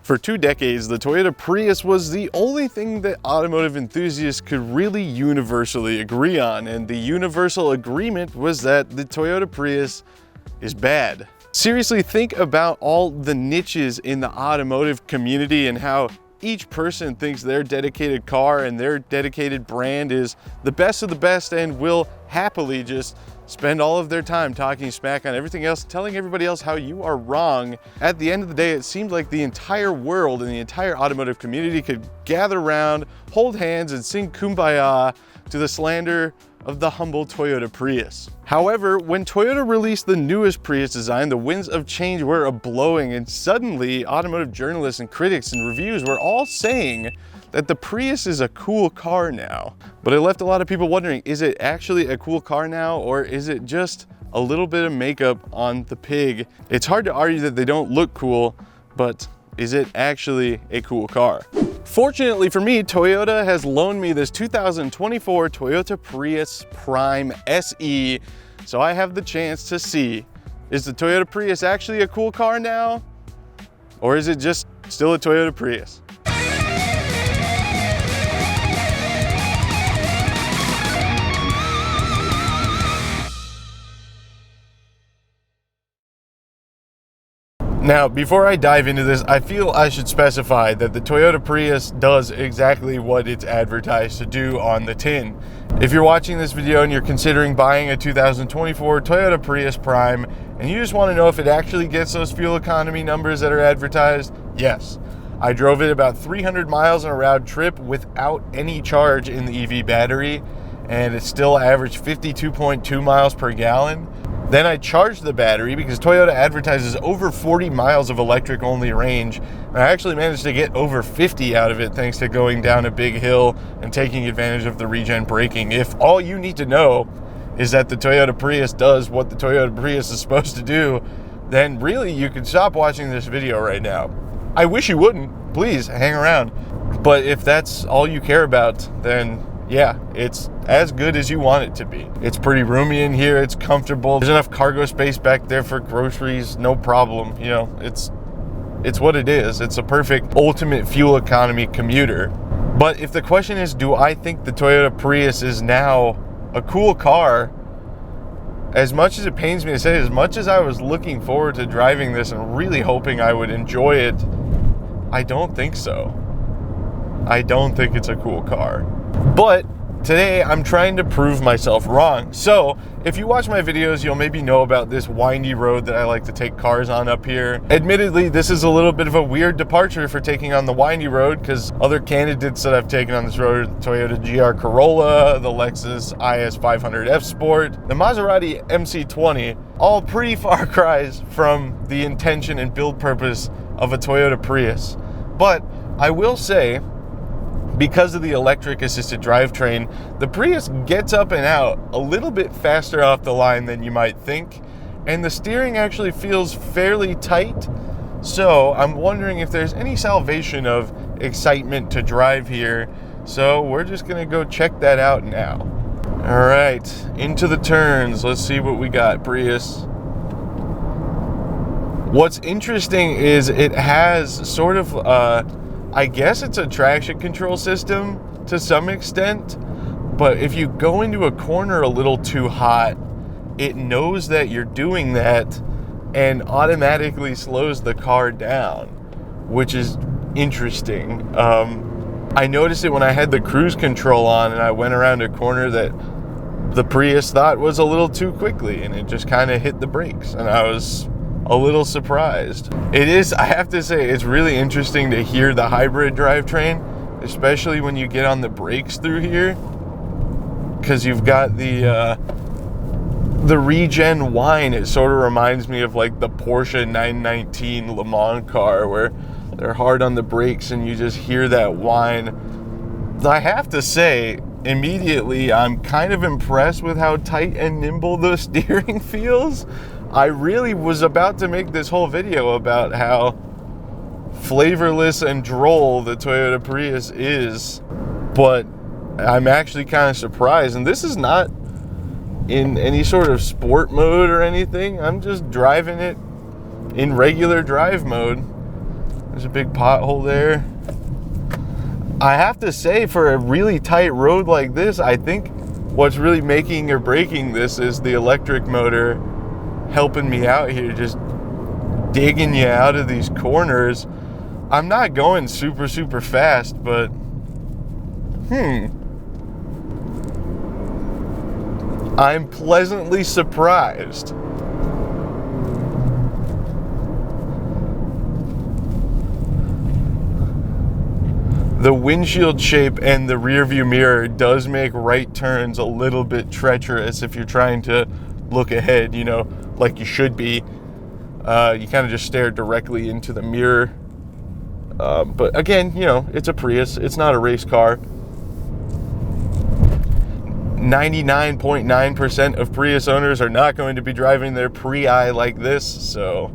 For 2 decades, the Toyota Prius was the only thing that automotive enthusiasts could really universally agree on, and the universal agreement was that the Toyota Prius is bad. Seriously, think about all the niches in the automotive community and how each person thinks their dedicated car and their dedicated brand is the best of the best and will happily just spend all of their time talking smack on everything else, telling everybody else how you are wrong. At the end of the day, it seemed like the entire world and the entire automotive community could gather around, hold hands, and sing Kumbaya to the slander of the humble Toyota Prius. However, when Toyota released the newest Prius design, the winds of change were a-blowing, and suddenly automotive journalists and critics and reviews were all saying that the Prius is a cool car now. But it left a lot of people wondering, is it actually a cool car now, or is it just a little bit of makeup on the pig? It's hard to argue that they don't look cool, but is it actually a cool car? Fortunately for me, Toyota has loaned me this 2024 Toyota Prius Prime SE, so I have the chance to see, is the Toyota Prius actually a cool car now, or is it just still a Toyota Prius? Now, before I dive into this, I feel I should specify that the Toyota Prius does exactly what it's advertised to do on the tin. If you're watching this video and you're considering buying a 2024 Toyota Prius Prime, and you just want to know if it actually gets those fuel economy numbers that are advertised, yes. I drove it about 300 miles on a round trip without any charge in the EV battery, and it still averaged 52.2 miles per gallon. Then I charged the battery because Toyota advertises over 40 miles of electric only range. And I actually managed to get over 50 out of it thanks to going down a big hill and taking advantage of the regen braking. If all you need to know is that the Toyota Prius does what the Toyota Prius is supposed to do, then really you can stop watching this video right now. I wish you wouldn't. Please hang around. But if that's all you care about, then yeah, it's as good as you want it to be. It's pretty roomy in here, it's comfortable. There's enough cargo space back there for groceries, no problem. You know, it's what it is. It's a perfect ultimate fuel economy commuter. But if the question is, do I think the Toyota Prius is now a cool car? As much as it pains me to say, as much as I was looking forward to driving this and really hoping I would enjoy it, I don't think so. I don't think it's a cool car. But today I'm trying to prove myself wrong. So if you watch my videos, you'll maybe know about this windy road that I like to take cars on up here. Admittedly, this is a little bit of a weird departure for taking on the windy road, because other candidates that I've taken on this road are the Toyota GR Corolla, the Lexus IS 500F Sport, the Maserati MC20, all pretty far cries from the intention and build purpose of a Toyota Prius. But I will say, because of the electric assisted drivetrain, the Prius gets up and out a little bit faster off the line than you might think, and the steering actually feels fairly tight. So I'm wondering if there's any salvation of excitement to drive here. So we're just gonna go check that out now. All right, into the turns. Let's see what we got, Prius. What's interesting is it has sort of I guess it's a traction control system to some extent, but if you go into a corner a little too hot, it knows that you're doing that and automatically slows the car down, which is interesting. I noticed it when I had the cruise control on and I went around a corner that the Prius thought was a little too quickly, and it just kind of hit the brakes, and I was a little surprised. It is, I have to say, it's really interesting to hear the hybrid drivetrain, especially when you get on the brakes through here, because you've got the regen whine. It sort of reminds me of like the Porsche 919 Le Mans car, where they're hard on the brakes and you just hear that whine. I have to say, immediately, I'm kind of impressed with how tight and nimble the steering feels. I really was about to make this whole video about how flavorless and droll the Toyota Prius is, but I'm actually kind of surprised. And this is not in any sort of sport mode or anything. I'm just driving it in regular drive mode. There's a big pothole there. I have to say, for a really tight road like this, I think what's really making or breaking this is the electric motor helping me out here, just digging you out of these corners. I'm not going super, super fast, but I'm pleasantly surprised. The windshield shape and the rear view mirror does make right turns a little bit treacherous if you're trying to look ahead, you know, like you should be. You kind of just stare directly into the mirror. But again, you know, it's a Prius. It's not a race car. 99.9% of Prius owners are not going to be driving their Prii like this, so...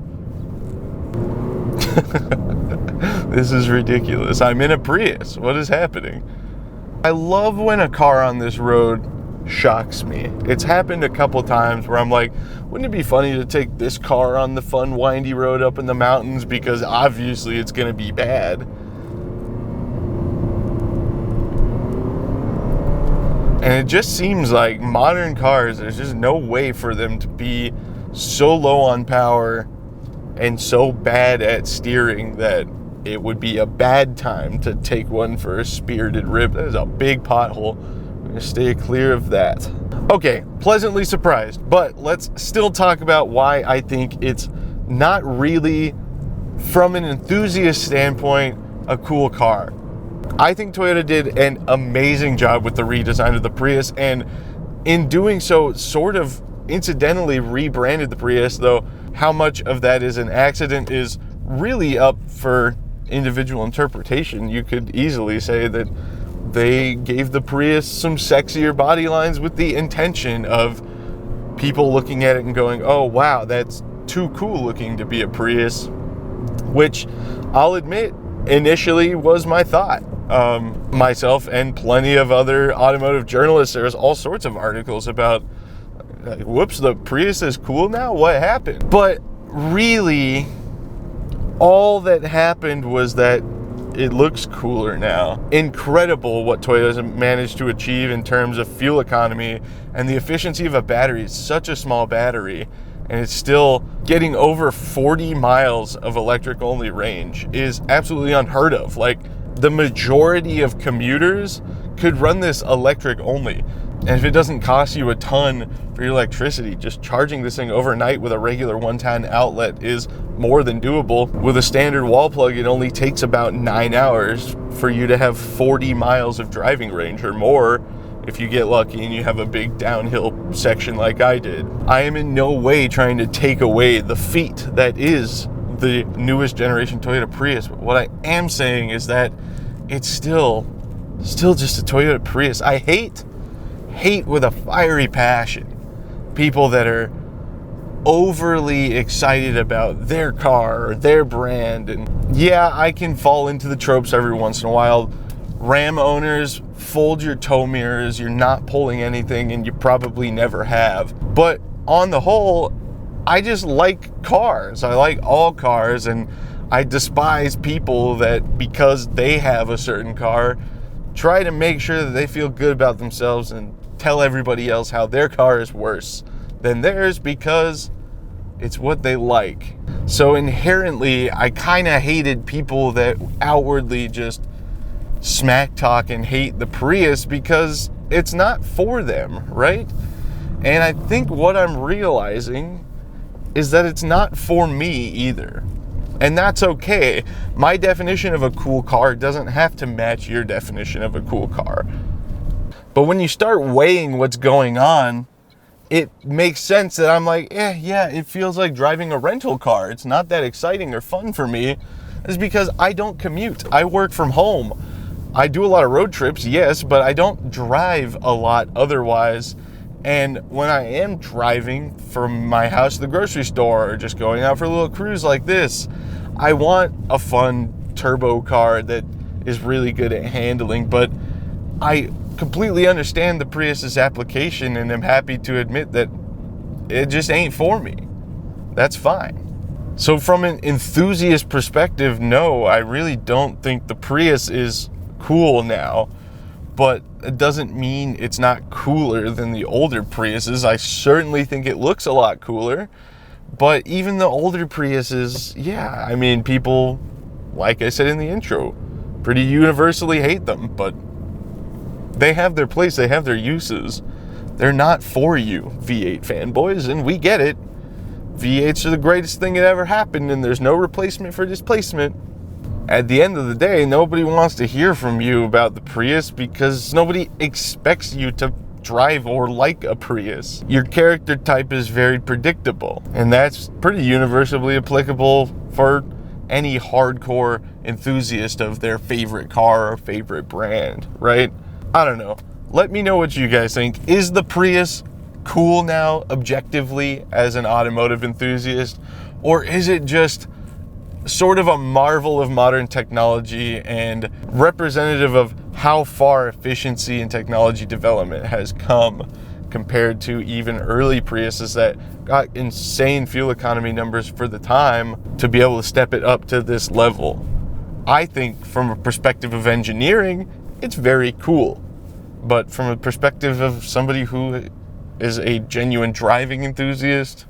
This is ridiculous. I'm in a Prius. What is happening? I love when a car on this road shocks me. It's happened a couple times where I'm like, wouldn't it be funny to take this car on the fun windy road up in the mountains, because obviously it's going to be bad. And it just seems like modern cars, there's just no way for them to be so low on power and so bad at steering that it would be a bad time to take one for a spirited rip. That is a big pothole. I'm gonna stay clear of that. Okay, pleasantly surprised, but let's still talk about why I think it's not really, from an enthusiast standpoint, a cool car. I think Toyota did an amazing job with the redesign of the Prius, and in doing so, sort of incidentally rebranded the Prius, though how much of that is an accident is really up for individual interpretation. You could easily say that they gave the Prius some sexier body lines with the intention of people looking at it and going, oh wow, that's too cool looking to be a Prius, which I'll admit initially was my thought. Myself and plenty of other automotive journalists, there's all sorts of articles about, whoops, the Prius is cool now? What happened? But really, all that happened was that it looks cooler now. Incredible what Toyota's managed to achieve in terms of fuel economy and the efficiency of a battery. It's such a small battery, and it's still getting over 40 miles of electric only range is absolutely unheard of. Like, the majority of commuters could run this electric only. And if it doesn't cost you a ton for your electricity, just charging this thing overnight with a regular 110 outlet is more than doable. With a standard wall plug, it only takes about 9 hours for you to have 40 miles of driving range or more if you get lucky and you have a big downhill section like I did. I am in no way trying to take away the feat that is the newest generation Toyota Prius. But what I am saying is that it's still just a Toyota Prius. I hate with a fiery passion people that are overly excited about their car or their brand. And yeah, I can fall into the tropes every once in a while. Ram owners, fold your tow mirrors. You're not pulling anything, and you probably never have. But on the whole, I just like cars. I like all cars, and I despise people that, because they have a certain car, try to make sure that they feel good about themselves and tell everybody else how their car is worse than theirs because it's what they like. So inherently, I kind of hated people that outwardly just smack talk and hate the Prius because it's not for them, right? And I think what I'm realizing is that it's not for me either. And that's okay. My definition of a cool car doesn't have to match your definition of a cool car. But when you start weighing what's going on, it makes sense that I'm like, yeah, it feels like driving a rental car. It's not that exciting or fun for me. It's because I don't commute. I work from home. I do a lot of road trips, yes, but I don't drive a lot otherwise. And when I am driving from my house to the grocery store or just going out for a little cruise like this, I want a fun turbo car that is really good at handling. But I completely understand the Prius's application, and I'm happy to admit that it just ain't for me. That's fine. So from an enthusiast perspective, no, I really don't think the Prius is cool now, but it doesn't mean it's not cooler than the older Priuses. I certainly think it looks a lot cooler, but even the older Priuses, yeah, I mean, people, like I said in the intro, pretty universally hate them, but they have their place, they have their uses. They're not for you, V8 fanboys, and we get it. V8s are the greatest thing that ever happened, and there's no replacement for displacement. At the end of the day, nobody wants to hear from you about the Prius because nobody expects you to drive or like a Prius. Your character type is very predictable, and that's pretty universally applicable for any hardcore enthusiast of their favorite car or favorite brand, right? I don't know. Let me know what you guys think. Is the Prius cool now, objectively, as an automotive enthusiast? Or is it just sort of a marvel of modern technology and representative of how far efficiency and technology development has come compared to even early Priuses that got insane fuel economy numbers for the time to be able to step it up to this level? I think from a perspective of engineering, it's very cool. But from a perspective of somebody who is a genuine driving enthusiast,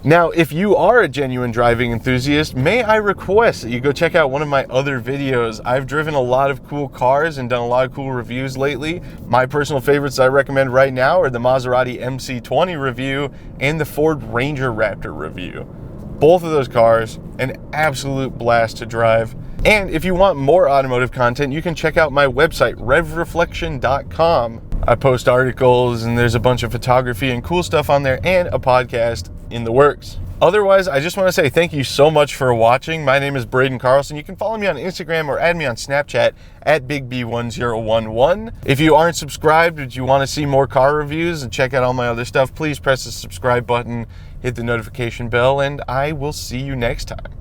Now, if you are a genuine driving enthusiast, may I request that you go check out one of my other videos. I've driven a lot of cool cars and done a lot of cool reviews lately. My personal favorites I recommend right now are the Maserati MC20 review and the Ford Ranger Raptor review. Both of those cars, an absolute blast to drive. And if you want more automotive content, you can check out my website, revreflection.com. I post articles and there's a bunch of photography and cool stuff on there and a podcast in the works. Otherwise, I just want to say thank you so much for watching. My name is Braden Carlson. You can follow me on Instagram or add me on Snapchat at BigB1011. If you aren't subscribed, but you want to see more car reviews and check out all my other stuff, please press the subscribe button, hit the notification bell, and I will see you next time.